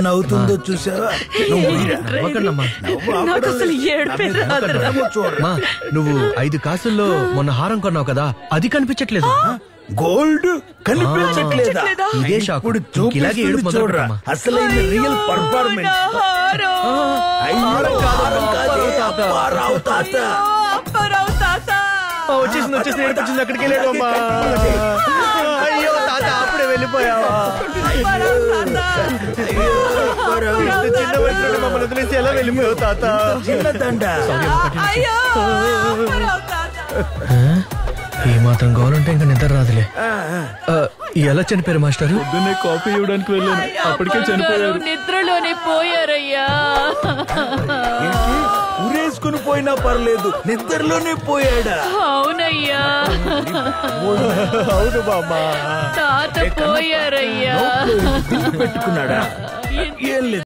నవ్వుతుందో చూసావా? నువ్వు 5 కాసుల్లో మొన్న హారం కొన్నావు కదా, అది కనిపించట్లేదు. గోల్డ్ కనిపించట్లేదా? ఇదే షాక్. ఇప్పుడు ఇలాగే చూడరా అసలైన రియల్ పర్ఫార్మెన్స్. వచ్చేసింది అక్కడికి వెళ్ళాడు అమ్మా. అయ్యో తాత అప్పుడే వెళ్ళిపోయావా? చిన్న వయసులో మమ్మల్ని వదిలేసి ఎలా వెళ్ళిపోయావు తాత? ఏ మాత్రం కావాలంటే ఇంకా నిద్ర రాదులే. ఎలా చనిపోయారు మాస్టారు? పొద్దున్నే కాఫీ ఇవ్వడానికి వెళ్ళాను, అప్పటికే చనిపోయారు. నిద్రలోనే పోయారయ్యా. ఊరేసుకుని పోయినా పర్లేదు, నిద్రలోనే పోయాడా? అవునయ్యా. అవును బాబా, తాత పోయారయ్యా. పెట్టుకున్నాడా? ఏం లేదు.